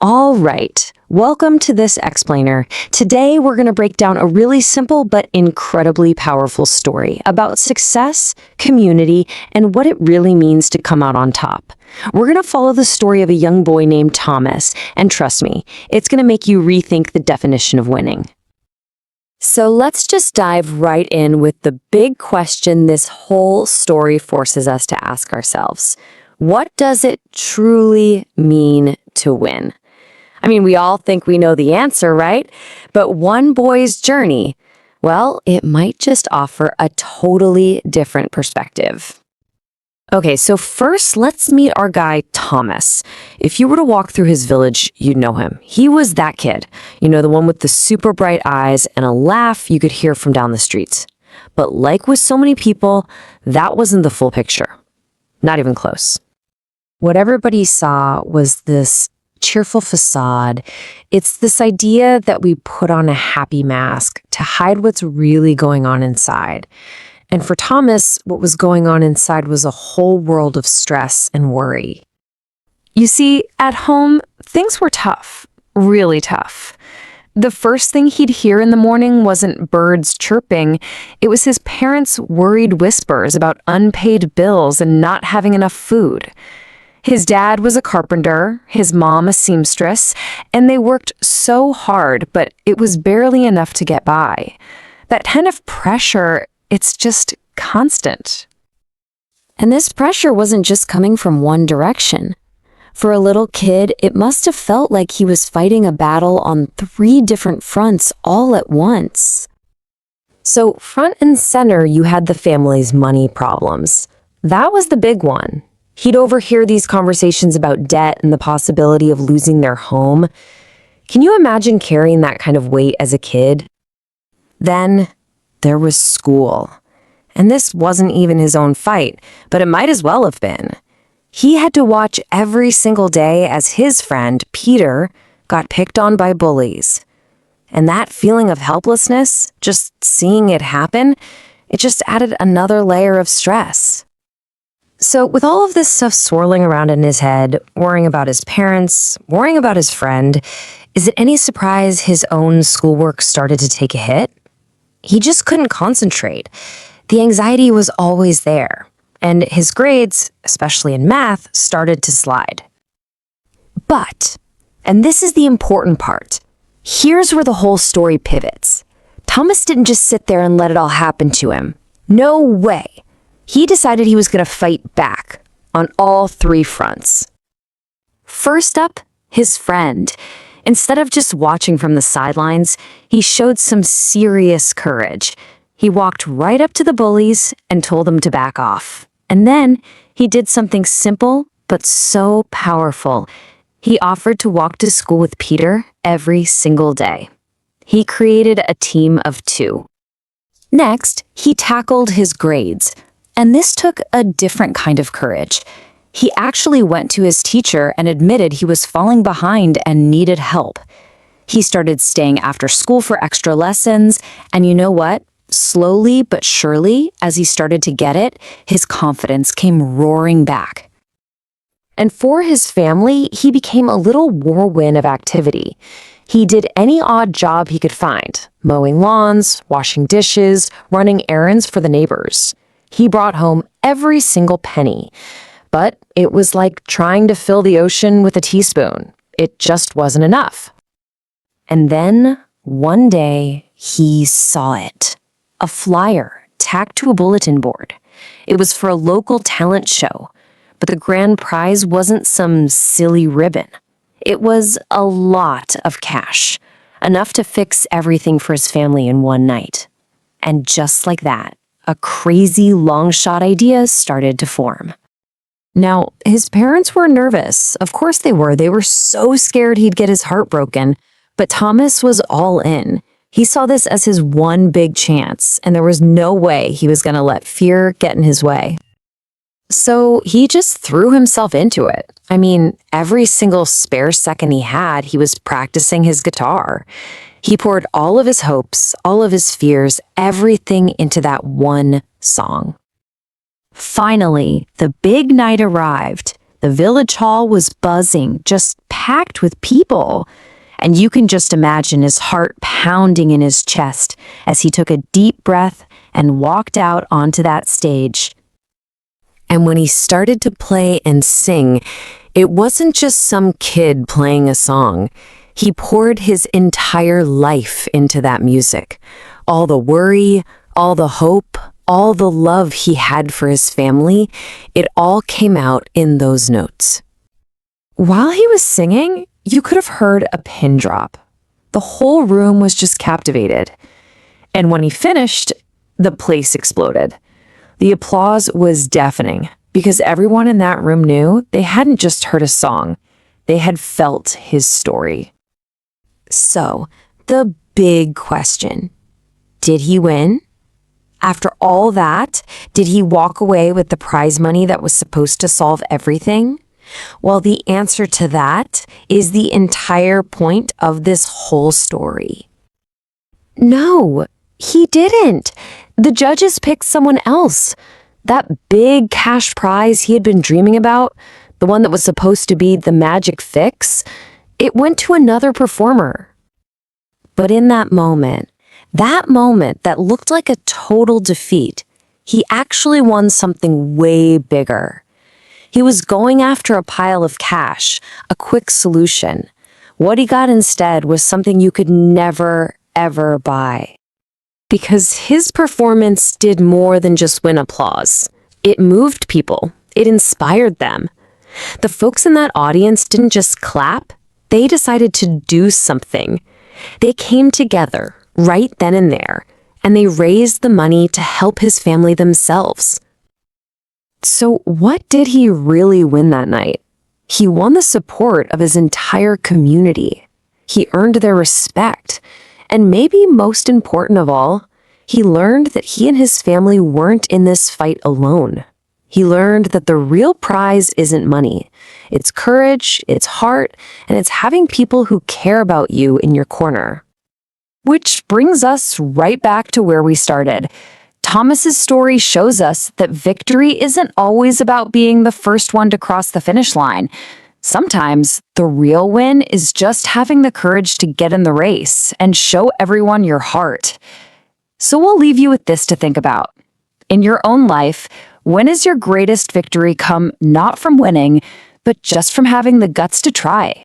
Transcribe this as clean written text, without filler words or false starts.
All right, welcome to this explainer. Today we're going to break down a really simple but incredibly powerful story about success, community, and what it really means to come out on top. We're going to follow the story of a young boy named Thomas, and trust me, it's going to make you rethink the definition of winning. So let's just dive right in with the big question this whole story forces us to ask ourselves. What does it truly mean to win? I mean, we all think we know the answer, right? But one boy's journey, well, it might just offer a totally different perspective. Okay, so first, let's meet our guy, Thomas. If you were to walk through his village, you'd know him. He was that kid, the one with the super bright eyes and a laugh you could hear from down the streets. But like with so many people, that wasn't the full picture. Not even close. What everybody saw was this cheerful facade. It's this idea that we put on a happy mask to hide what's really going on inside. And for Thomas, what was going on inside was a whole world of stress and worry. You see, at home, things were tough, really tough. The first thing he'd hear in the morning wasn't birds chirping. It was his parents' worried whispers about unpaid bills and not having enough food. His dad was a carpenter, his mom a seamstress, and they worked so hard, but it was barely enough to get by. That kind of pressure, it's just constant. And this pressure wasn't just coming from one direction. For a little kid, it must have felt like he was fighting a battle on 3 different fronts all at once. So front and center, you had the family's money problems. That was the big one. He'd overhear these conversations about debt and the possibility of losing their home. Can you imagine carrying that kind of weight as a kid? Then there was school. And this wasn't even his own fight, but it might as well have been. He had to watch every single day as his friend, Peter, got picked on by bullies. And that feeling of helplessness, just seeing it happen, it just added another layer of stress. So with all of this stuff swirling around in his head, worrying about his parents, worrying about his friend, is it any surprise his own schoolwork started to take a hit? He just couldn't concentrate. The anxiety was always there, and his grades, especially in math, started to slide. But, and this is the important part, here's where the whole story pivots. Thomas didn't just sit there and let it all happen to him. No way. He decided he was going to fight back on all 3 fronts. First up, his friend. Instead of just watching from the sidelines, he showed some serious courage. He walked right up to the bullies and told them to back off. And then he did something simple but so powerful. He offered to walk to school with Peter every single day. He created a team of 2. Next, he tackled his grades. And this took a different kind of courage. He actually went to his teacher and admitted he was falling behind and needed help. He started staying after school for extra lessons, and you know what? Slowly but surely, as he started to get it, his confidence came roaring back. And for his family, he became a little whirlwind of activity. He did any odd job he could find, mowing lawns, washing dishes, running errands for the neighbors. He brought home every single penny, but it was like trying to fill the ocean with a teaspoon. It just wasn't enough. And then, one day, he saw it. A flyer tacked to a bulletin board. It was for a local talent show, but the grand prize wasn't some silly ribbon. It was a lot of cash, enough to fix everything for his family in one night. And just like that, a crazy long-shot idea started to form. Now, his parents were nervous. Of course they were. They were so scared he'd get his heart broken. But Thomas was all in. He saw this as his one big chance, and there was no way he was going to let fear get in his way. So he just threw himself into it. I mean, every single spare second he had, he was practicing his guitar. He poured all of his hopes, all of his fears, everything into that one song. Finally, the big night arrived. The village hall was buzzing, just packed with people. And you can just imagine his heart pounding in his chest as he took a deep breath and walked out onto that stage. And when he started to play and sing, it wasn't just some kid playing a song. He poured his entire life into that music. All the worry, all the hope, all the love he had for his family, it all came out in those notes. While he was singing, you could have heard a pin drop. The whole room was just captivated. And when he finished, the place exploded. The applause was deafening because everyone in that room knew they hadn't just heard a song. They had felt his story. So, the big question, did he win? After all that, did he walk away with the prize money that was supposed to solve everything? Well, the answer to that is the entire point of this whole story. No, he didn't. The judges picked someone else. That big cash prize he had been dreaming about, the one that was supposed to be the magic fix, it went to another performer. But in that moment that looked like a total defeat, he actually won something way bigger. He was going after a pile of cash, a quick solution. What he got instead was something you could never, ever buy. Because his performance did more than just win applause. It moved people. It inspired them. The folks in that audience didn't just clap. They decided to do something. They came together right then and there, and they raised the money to help his family themselves. So what did he really win that night? He won the support of his entire community. He earned their respect. And maybe most important of all, he learned that he and his family weren't in this fight alone. He learned that the real prize isn't money. It's courage, it's heart, and it's having people who care about you in your corner. Which brings us right back to where we started. Thomas's story shows us that victory isn't always about being the first one to cross the finish line. Sometimes the real win is just having the courage to get in the race and show everyone your heart. So we'll leave you with this to think about. In your own life, when is your greatest victory come not from winning, but just from having the guts to try?